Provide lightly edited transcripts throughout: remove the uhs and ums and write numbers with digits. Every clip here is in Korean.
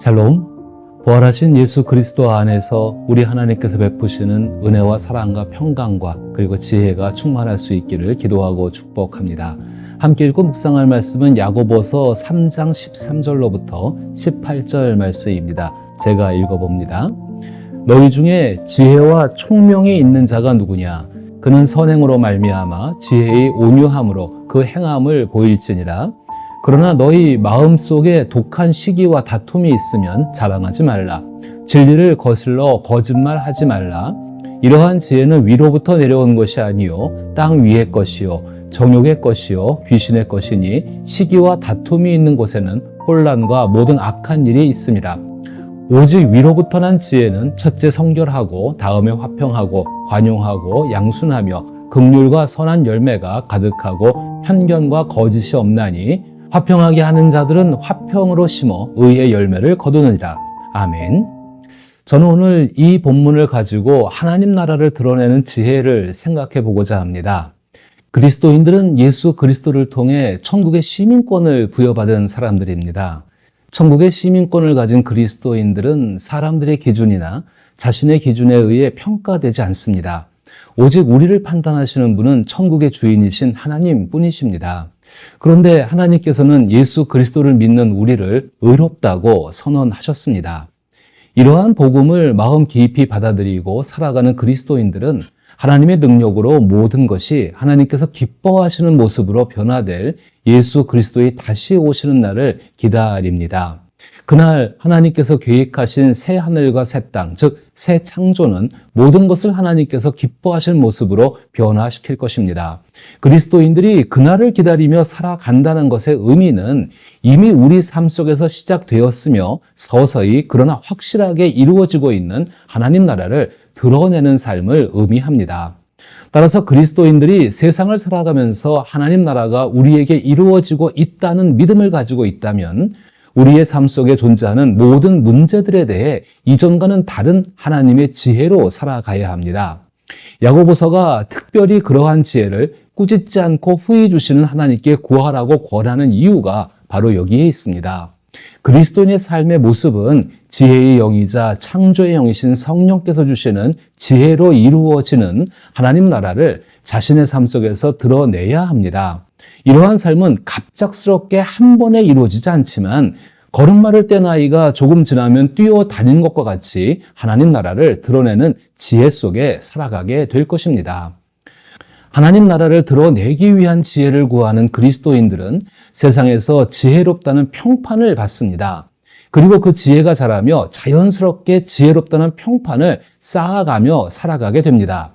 샬롬, 부활하신 예수 그리스도 안에서 우리 하나님께서 베푸시는 은혜와 사랑과 평강과 그리고 지혜가 충만할 수 있기를 기도하고 축복합니다. 함께 읽고 묵상할 말씀은 야고보서 3장 13절로부터 18절 말씀입니다. 제가 읽어봅니다. 너희 중에 지혜와 총명이 있는 자가 누구냐? 그는 선행으로 말미암아 지혜의 온유함으로 그 행함을 보일지니라. 그러나 너희 마음속에 독한 시기와 다툼이 있으면 자랑하지 말라. 진리를 거슬러 거짓말하지 말라. 이러한 지혜는 위로부터 내려온 것이 아니요 땅 위의 것이요 정욕의 것이요 귀신의 것이니 시기와 다툼이 있는 곳에는 혼란과 모든 악한 일이 있음이라. 오직 위로부터 난 지혜는 첫째 성결하고 다음에 화평하고 관용하고 양순하며 긍휼과 선한 열매가 가득하고 편견과 거짓이 없나니 화평하게 하는 자들은 화평으로 심어 의의 열매를 거두느니라. 아멘. 저는 오늘 이 본문을 가지고 하나님 나라를 드러내는 지혜를 생각해 보고자 합니다. 그리스도인들은 예수 그리스도를 통해 천국의 시민권을 부여받은 사람들입니다. 천국의 시민권을 가진 그리스도인들은 사람들의 기준이나 자신의 기준에 의해 평가되지 않습니다. 오직 우리를 판단하시는 분은 천국의 주인이신 하나님 뿐이십니다. 그런데 하나님께서는 예수 그리스도를 믿는 우리를 의롭다고 선언하셨습니다. 이러한 복음을 마음 깊이 받아들이고 살아가는 그리스도인들은 하나님의 능력으로 모든 것이 하나님께서 기뻐하시는 모습으로 변화될 예수 그리스도의 다시 오시는 날을 기다립니다. 그날 하나님께서 계획하신 새 하늘과 새 땅, 즉 새 창조는 모든 것을 하나님께서 기뻐하실 모습으로 변화시킬 것입니다. 그리스도인들이 그날을 기다리며 살아간다는 것의 의미는 이미 우리 삶 속에서 시작되었으며 서서히 그러나 확실하게 이루어지고 있는 하나님 나라를 드러내는 삶을 의미합니다. 따라서 그리스도인들이 세상을 살아가면서 하나님 나라가 우리에게 이루어지고 있다는 믿음을 가지고 있다면 우리의 삶 속에 존재하는 모든 문제들에 대해 이전과는 다른 하나님의 지혜로 살아가야 합니다. 야고보서가 특별히 그러한 지혜를 꾸짖지 않고 후히 주시는 하나님께 구하라고 권하는 이유가 바로 여기에 있습니다. 그리스도인의 삶의 모습은 지혜의 영이자 창조의 영이신 성령께서 주시는 지혜로 이루어지는 하나님 나라를 자신의 삶 속에서 드러내야 합니다. 이러한 삶은 갑작스럽게 한 번에 이루어지지 않지만 걸음마를 뗀 아이가 조금 지나면 뛰어다니는 것과 같이 하나님 나라를 드러내는 지혜 속에 살아가게 될 것입니다. 하나님 나라를 드러내기 위한 지혜를 구하는 그리스도인들은 세상에서 지혜롭다는 평판을 받습니다. 그리고 그 지혜가 자라며 자연스럽게 지혜롭다는 평판을 쌓아가며 살아가게 됩니다.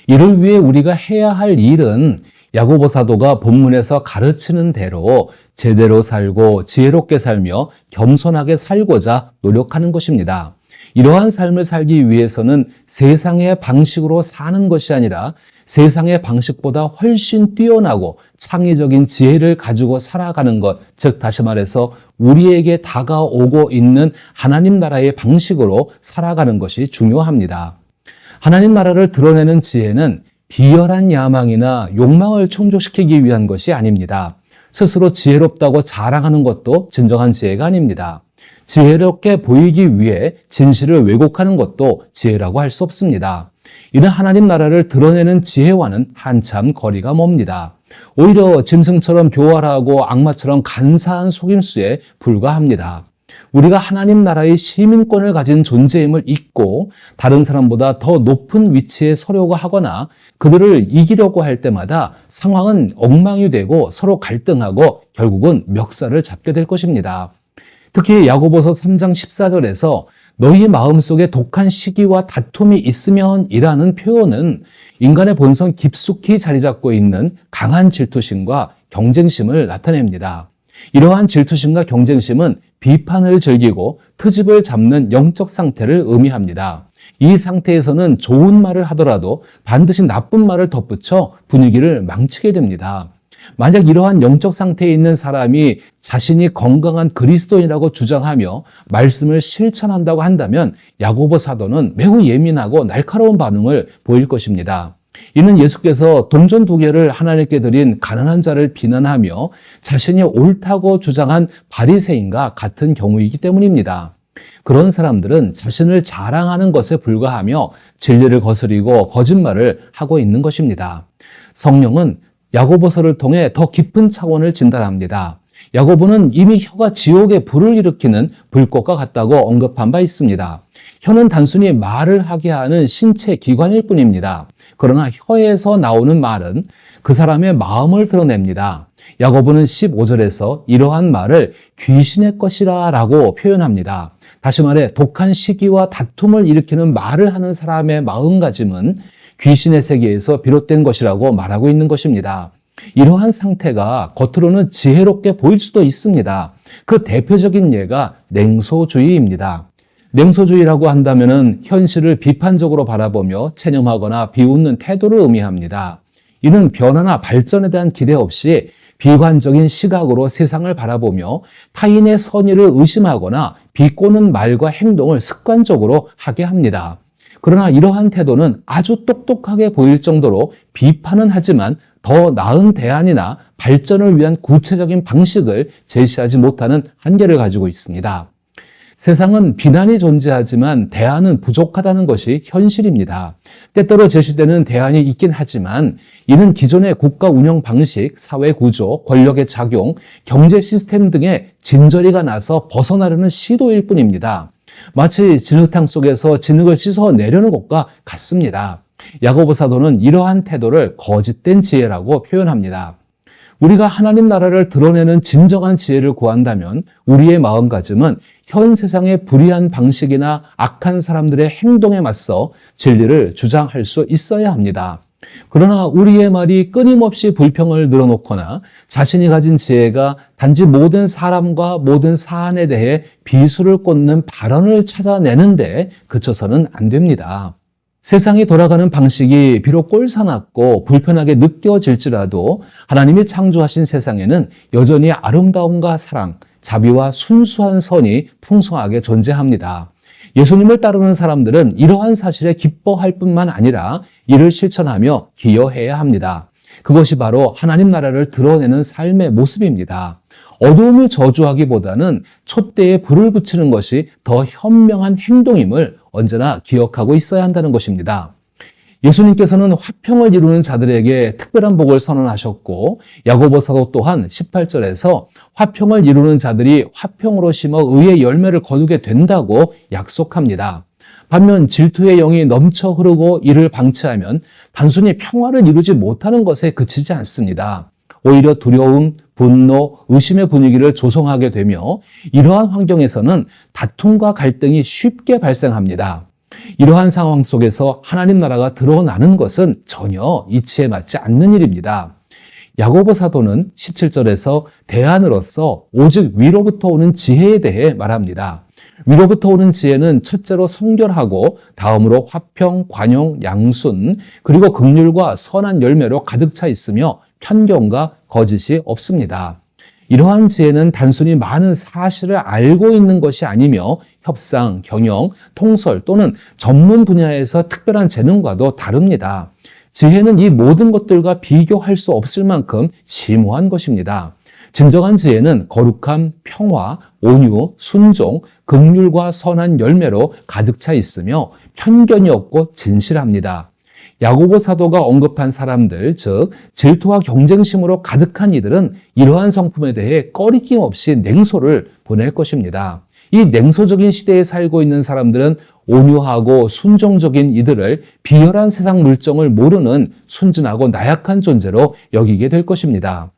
이를 위해 우리가 해야 할 일은 야고보 사도가 본문에서 가르치는 대로 제대로 살고 지혜롭게 살며 겸손하게 살고자 노력하는 것입니다. 이러한 삶을 살기 위해서는 세상의 방식으로 사는 것이 아니라 세상의 방식보다 훨씬 뛰어나고 창의적인 지혜를 가지고 살아가는 것, 즉 다시 말해서 우리에게 다가오고 있는 하나님 나라의 방식으로 살아가는 것이 중요합니다. 하나님 나라를 드러내는 지혜는 비열한 야망이나 욕망을 충족시키기 위한 것이 아닙니다. 스스로 지혜롭다고 자랑하는 것도 진정한 지혜가 아닙니다. 지혜롭게 보이기 위해 진실을 왜곡하는 것도 지혜라고 할 수 없습니다. 이는 하나님 나라를 드러내는 지혜와는 한참 거리가 멉니다. 오히려 짐승처럼 교활하고 악마처럼 간사한 속임수에 불과합니다. 우리가 하나님 나라의 시민권을 가진 존재임을 잊고 다른 사람보다 더 높은 위치에 서려고 하거나 그들을 이기려고 할 때마다 상황은 엉망이 되고 서로 갈등하고 결국은 멱살을 잡게 될 것입니다. 특히 야고보서 3장 14절에서 너희 마음속에 독한 시기와 다툼이 있으면 이라는 표현은 인간의 본성 깊숙이 자리 잡고 있는 강한 질투심과 경쟁심을 나타냅니다. 이러한 질투심과 경쟁심은 비판을 즐기고 트집을 잡는 영적 상태를 의미합니다. 이 상태에서는 좋은 말을 하더라도 반드시 나쁜 말을 덧붙여 분위기를 망치게 됩니다. 만약 이러한 영적 상태에 있는 사람이 자신이 건강한 그리스도인이라고 주장하며 말씀을 실천한다고 한다면 야고보 사도는 매우 예민하고 날카로운 반응을 보일 것입니다. 이는 예수께서 동전 2개를 하나님께 드린 가난한 자를 비난하며 자신이 옳다고 주장한 바리새인과 같은 경우이기 때문입니다. 그런 사람들은 자신을 자랑하는 것에 불과하며 진리를 거스리고 거짓말을 하고 있는 것입니다. 성령은 야고보서를 통해 더 깊은 차원을 진단합니다. 야고보는 이미 혀가 지옥에 불을 일으키는 불꽃과 같다고 언급한 바 있습니다. 혀는 단순히 말을 하게 하는 신체 기관일 뿐입니다. 그러나 혀에서 나오는 말은 그 사람의 마음을 드러냅니다. 야고보는 15절에서 이러한 말을 귀신의 것이라 라고 표현합니다. 다시 말해 독한 시기와 다툼을 일으키는 말을 하는 사람의 마음가짐은 귀신의 세계에서 비롯된 것이라고 말하고 있는 것입니다. 이러한 상태가 겉으로는 지혜롭게 보일 수도 있습니다. 그 대표적인 예가 냉소주의입니다. 냉소주의라고 한다면 현실을 비판적으로 바라보며 체념하거나 비웃는 태도를 의미합니다. 이는 변화나 발전에 대한 기대 없이 비관적인 시각으로 세상을 바라보며 타인의 선의를 의심하거나 비꼬는 말과 행동을 습관적으로 하게 합니다. 그러나 이러한 태도는 아주 똑똑하게 보일 정도로 비판은 하지만 더 나은 대안이나 발전을 위한 구체적인 방식을 제시하지 못하는 한계를 가지고 있습니다. 세상은 비난이 존재하지만 대안은 부족하다는 것이 현실입니다. 때때로 제시되는 대안이 있긴 하지만 이는 기존의 국가 운영 방식, 사회 구조, 권력의 작용, 경제 시스템 등의 진저리가 나서 벗어나려는 시도일 뿐입니다. 마치 진흙탕 속에서 진흙을 씻어내려는 것과 같습니다. 야고보 사도는 이러한 태도를 거짓된 지혜라고 표현합니다. 우리가 하나님 나라를 드러내는 진정한 지혜를 구한다면 우리의 마음가짐은 현 세상의 불의한 방식이나 악한 사람들의 행동에 맞서 진리를 주장할 수 있어야 합니다. 그러나 우리의 말이 끊임없이 불평을 늘어놓거나 자신이 가진 지혜가 단지 모든 사람과 모든 사안에 대해 비수를 꽂는 발언을 찾아내는데 그쳐서는 안 됩니다. 세상이 돌아가는 방식이 비록 꼴사납고 불편하게 느껴질지라도 하나님이 창조하신 세상에는 여전히 아름다움과 사랑, 자비와 순수한 선이 풍성하게 존재합니다. 예수님을 따르는 사람들은 이러한 사실에 기뻐할 뿐만 아니라 이를 실천하며 기여해야 합니다. 그것이 바로 하나님 나라를 드러내는 삶의 모습입니다. 어두움을 저주하기보다는 촛대에 불을 붙이는 것이 더 현명한 행동임을 언제나 기억하고 있어야 한다는 것입니다. 예수님께서는 화평을 이루는 자들에게 특별한 복을 선언하셨고 야고보 사도 또한 18절에서 화평을 이루는 자들이 화평으로 심어 의의 열매를 거두게 된다고 약속합니다. 반면 질투의 영이 넘쳐 흐르고 이를 방치하면 단순히 평화를 이루지 못하는 것에 그치지 않습니다. 오히려 두려움, 분노, 의심의 분위기를 조성하게 되며 이러한 환경에서는 다툼과 갈등이 쉽게 발생합니다. 이러한 상황 속에서 하나님 나라가 드러나는 것은 전혀 이치에 맞지 않는 일입니다. 야고보 사도는 17절에서 대안으로서 오직 위로부터 오는 지혜에 대해 말합니다. 위로부터 오는 지혜는 첫째로 성결하고 다음으로 화평, 관용, 양순, 그리고 긍휼과 선한 열매로 가득 차 있으며 편견과 거짓이 없습니다. 이러한 지혜는 단순히 많은 사실을 알고 있는 것이 아니며 협상, 경영, 통설 또는 전문 분야에서 특별한 재능과도 다릅니다. 지혜는 이 모든 것들과 비교할 수 없을 만큼 심오한 것입니다. 진정한 지혜는 거룩함, 평화, 온유, 순종, 긍휼과 선한 열매로 가득 차 있으며 편견이 없고 진실합니다. 야고보 사도가 언급한 사람들, 즉 질투와 경쟁심으로 가득한 이들은 이러한 성품에 대해 꺼리낌 없이 냉소를 보낼 것입니다. 이 냉소적인 시대에 살고 있는 사람들은 온유하고 순종적인 이들을 비열한 세상 물정을 모르는 순진하고 나약한 존재로 여기게 될 것입니다.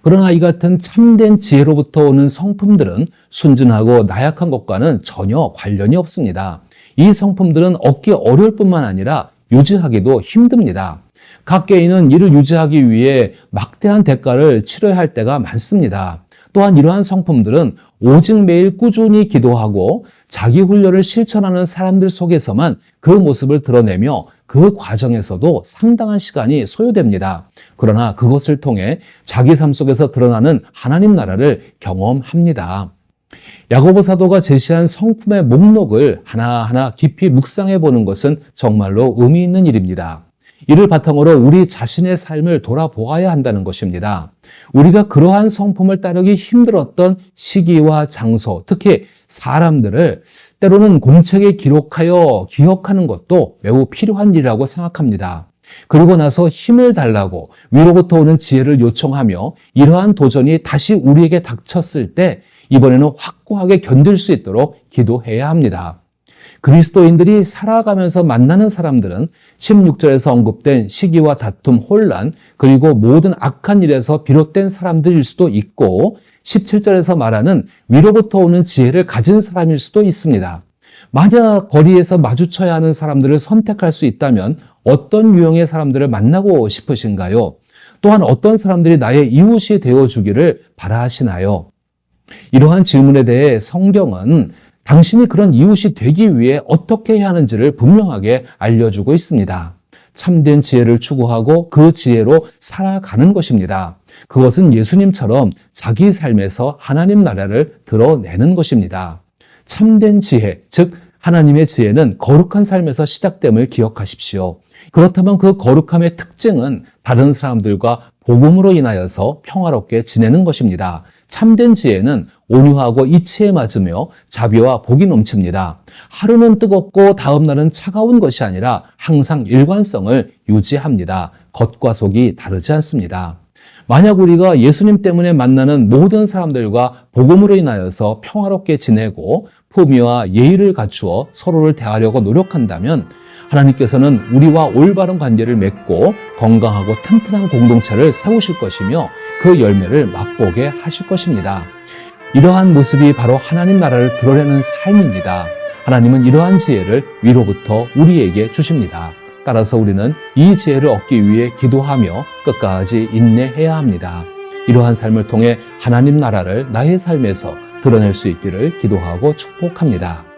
그러나 이 같은 참된 지혜로부터 오는 성품들은 순진하고 나약한 것과는 전혀 관련이 없습니다. 이 성품들은 얻기 어려울 뿐만 아니라 유지하기도 힘듭니다. 각 개인은 이를 유지하기 위해 막대한 대가를 치러야 할 때가 많습니다. 또한 이러한 성품들은 오직 매일 꾸준히 기도하고 자기 훈련을 실천하는 사람들 속에서만 그 모습을 드러내며 그 과정에서도 상당한 시간이 소요됩니다. 그러나 그것을 통해 자기 삶 속에서 드러나는 하나님 나라를 경험합니다. 야고보 사도가 제시한 성품의 목록을 하나하나 깊이 묵상해 보는 것은 정말로 의미 있는 일입니다. 이를 바탕으로 우리 자신의 삶을 돌아보아야 한다는 것입니다. 우리가 그러한 성품을 따르기 힘들었던 시기와 장소, 특히 사람들을 때로는 공책에 기록하여 기억하는 것도 매우 필요한 일이라고 생각합니다. 그리고 나서 힘을 달라고 위로부터 오는 지혜를 요청하며 이러한 도전이 다시 우리에게 닥쳤을 때 이번에는 확고하게 견딜 수 있도록 기도해야 합니다. 그리스도인들이 살아가면서 만나는 사람들은 16절에서 언급된 시기와 다툼, 혼란, 그리고 모든 악한 일에서 비롯된 사람들일 수도 있고 17절에서 말하는 위로부터 오는 지혜를 가진 사람일 수도 있습니다. 만약 거리에서 마주쳐야 하는 사람들을 선택할 수 있다면 어떤 유형의 사람들을 만나고 싶으신가요? 또한 어떤 사람들이 나의 이웃이 되어주기를 바라시나요? 이러한 질문에 대해 성경은 당신이 그런 이웃이 되기 위해 어떻게 해야 하는지를 분명하게 알려주고 있습니다. 참된 지혜를 추구하고 그 지혜로 살아가는 것입니다. 그것은 예수님처럼 자기 삶에서 하나님 나라를 드러내는 것입니다. 참된 지혜, 즉 하나님의 지혜는 거룩한 삶에서 시작됨을 기억하십시오. 그렇다면 그 거룩함의 특징은 다른 사람들과 복음으로 인하여서 평화롭게 지내는 것입니다. 참된 지혜는 온유하고 이치에 맞으며 자비와 복이 넘칩니다. 하루는 뜨겁고 다음 날은 차가운 것이 아니라 항상 일관성을 유지합니다. 겉과 속이 다르지 않습니다. 만약 우리가 예수님 때문에 만나는 모든 사람들과 복음으로 인하여서 평화롭게 지내고 품위와 예의를 갖추어 서로를 대하려고 노력한다면 하나님께서는 우리와 올바른 관계를 맺고 건강하고 튼튼한 공동체를 세우실 것이며 그 열매를 맛보게 하실 것입니다. 이러한 모습이 바로 하나님 나라를 드러내는 삶입니다. 하나님은 이러한 지혜를 위로부터 우리에게 주십니다. 따라서 우리는 이 지혜를 얻기 위해 기도하며 끝까지 인내해야 합니다. 이러한 삶을 통해 하나님 나라를 나의 삶에서 드러낼 수 있기를 기도하고 축복합니다.